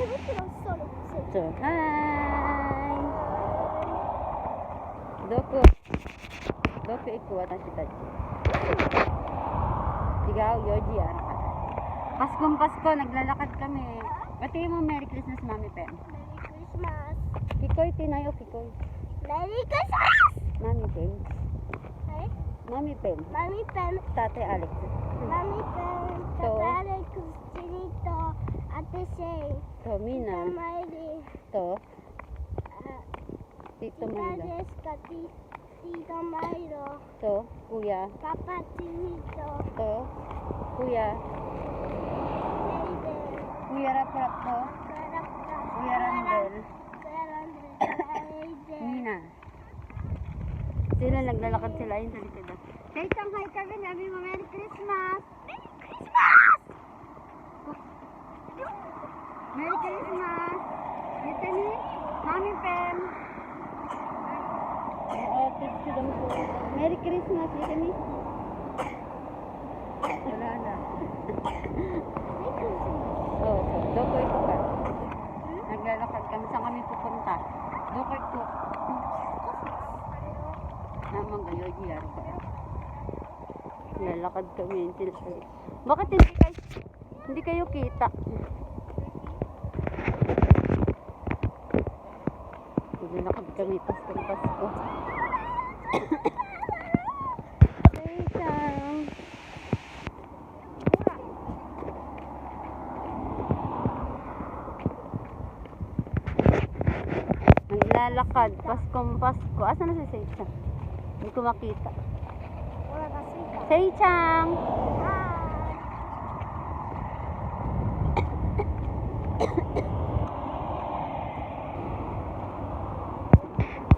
So, hi! Doko行く私たち。違う、4時やらか。Paskong Pasko, naglalakad kami. Pati mo, Merry Christmas, Mami Pen. Merry Christmas! Kikoy, tinayo, Kikoy. Merry Christmas! Mami Pen. Hey? Mami Pen. Mami Pen. Tate Alex. Mami Pen. To. Tatare Kustinito. Ate Shay. To, Mina. Tita Miley. To. Tito Tita Milo. Jessica. Tita Milo. To, Kuya. Papa Tinito. To, Kuya. Lady. Kuya Rap-Rap to. Kuya Randel. Mina. Sila naglalakad sila yun sa likod. Kay Shanghai kami, sabi mo Merry Christmas! Merry Christmas! Merry Christmas! Dito ni Mami Pen. Merry Christmas, dito ni. Wala na. Oh, so, doko ito ka. Naglalakad kami. Saan kami pupunta? Doko ito. Namang gayo, GR ka. Naglalakad kami. Bakit hindi kayo kita? Naglalakad kami. Pasko. Naglalakad, Paskong Pasko. Asan na si Seichang? Hindi ko makita. Wala kasi ka. Seichang!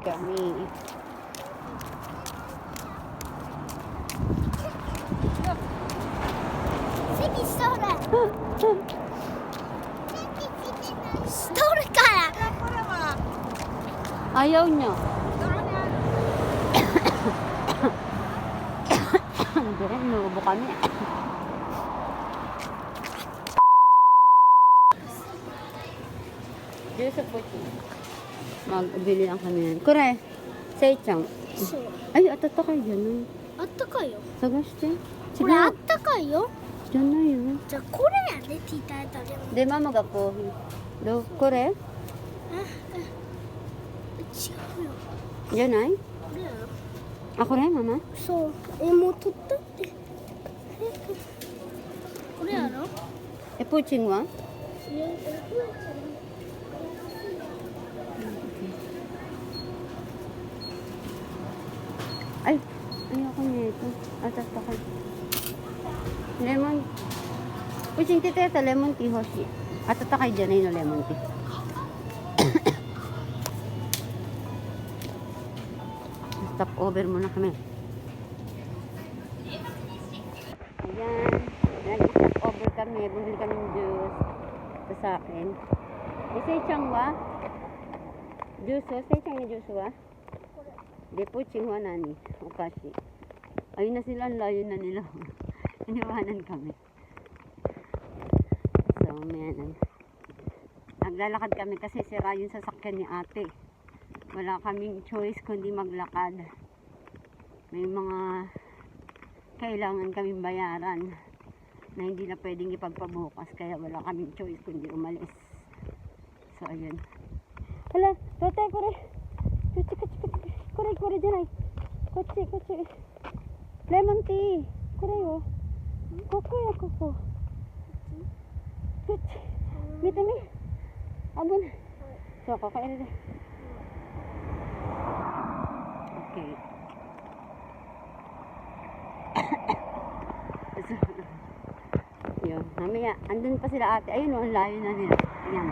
Kami. Sige, Sora! Sora ka na! Ayaw niya. Hindi, nuubo kami. Diyos sa puti. Magbili lang kami yan. Kore, Seichang. Ay, atata kayo dyan. あったかいよ。探して。これあったかいよ。じゃないよ。じゃあこれやで、ティータイタでも。で、ママがこう、どこれ違うよ。じゃないこれやろ。あ、これママそう。もう取ったって。これやろ。え、プーチンはAy, ayoko nito. Atatakay. Lemon. Puching tita ito, lemon tea, Hoshi. Atatakay dyan na lemon tea. Stop over muna kami. Ayan. Nag-stop over kami. Bumili kami ng juice. Ito sa akin. Isay-chang wa? Juice wa? Isay-chang ni juice wa? Di po, chingwa nani. Okashi. Ayun na sila, ang layo na nila. Iniwanan kami. So, mayan. Naglalakad kami kasi sira yung sasakyan ni ate. Wala kaming choice kundi maglakad. May mga kailangan kaming bayaran na hindi na pwedeng ipagpabukas. Kaya wala kaming choice kundi umalis. So, ayun. Hala, tote, kore. Koreじゃない。こっち。レモンティー。これよ。ここよ、ここ。こっち。見てみ。Abon. So, kakain na. Okay. So, yun. Mamaya, andun pa sila ate. Ayun o, ang layo na nila. Ayan.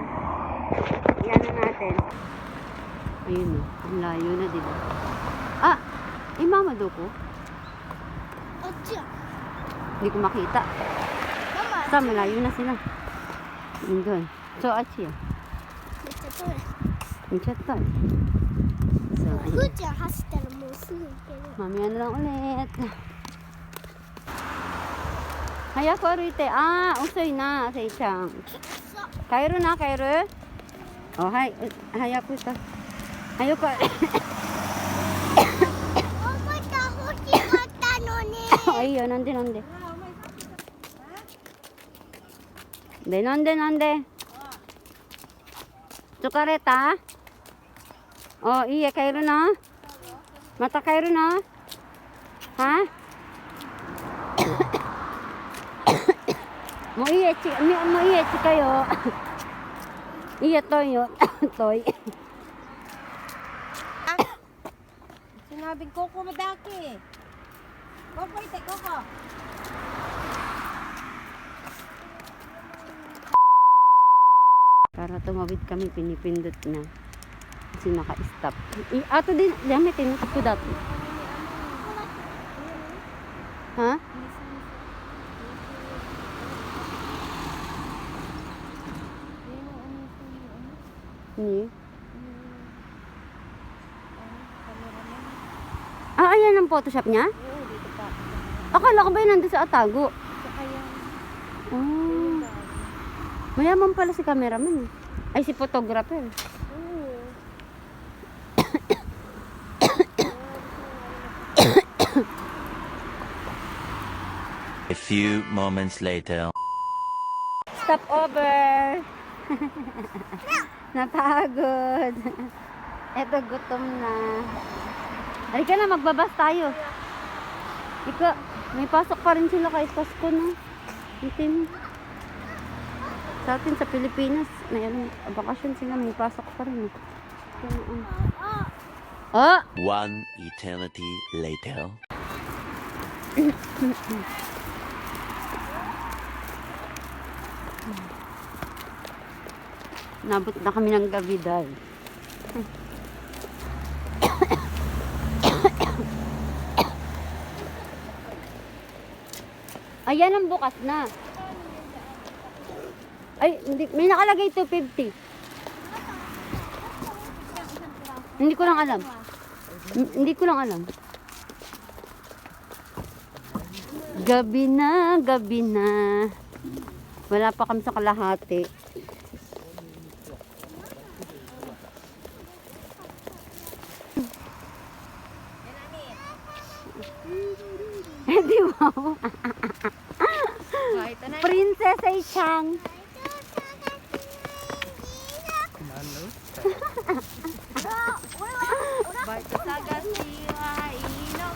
Ayan na natin. Ayun o, ang layo na diba. Ah! Mama doko? あっちや。 Hindi ko makita. Mama. Sa malayo na sila. Doon. So, achi ya. めっちゃ遠い。見ちゃった。So, ふーちゃん走ったらもうすぐ行ける。 mamaya na lang ulit. Hayako arite. Ah, usoy na, Sei-chan. Kairu na, kairu? Oh, hai. Hayako ito. Hayako. おもちゃ欲しかったのに。 Ay, yun. Nande, nande. Nande. Tsukareta? Oh, iya, kairu na? Mata kairu na? Ha? Mo iya kayo. Iya toyo. Toy. Sinabing Coco Madaki. Coco, ite, Coco. Para tumawid kami, pinipindot na. Kasi naka-stop. Ato din, dami, tinutok ko dati. Ha? Ni? Ah, ayan ang Photoshop niya? Oo, dito pa. Akala ko ba yun nandun sa Atago? Saka yung Oh. Mayaman pala si cameraman eh. Ay, si photographer. oo. A few moments later. Stop over! Napagod. Eto, gutom na. Halika na, magbabas tayo. Ika, may pasok pa rin sila kahit Pasko na. Hintin. Sa atin, sa Pilipinas, may bakasyon sila, may pasok pa rin. Oh! One eternity later. Nabot na kami ng gabi dahil. Ayan ang bukas na. Ay, hindi, may nakalagay 250. Hindi ko lang alam. Hindi ko lang alam. Gabi na, gabi na. Wala pa kami sa kalahati. Hindi mo. Ito na. Princess Sei-chan. Barto Saga Siwa Ino.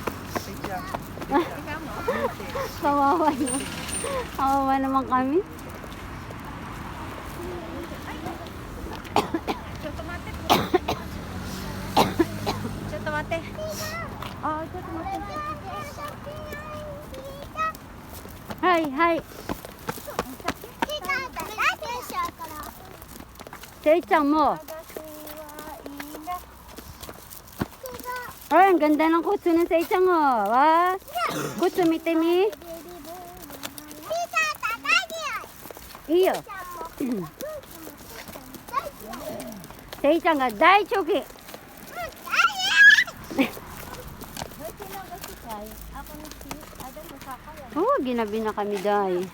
Kawawa na. Kawawa naman kami. Chotomate. Chotomate. Oh, ito tumate. Hi, hi. Sei-chan mo. Ay, ang ganda ng kutsu ng Sei-chan mo. Wa? Kutsu mite mi. Iyo. Sei-chan ga daichoki. Oh, ginabi na kami dahil.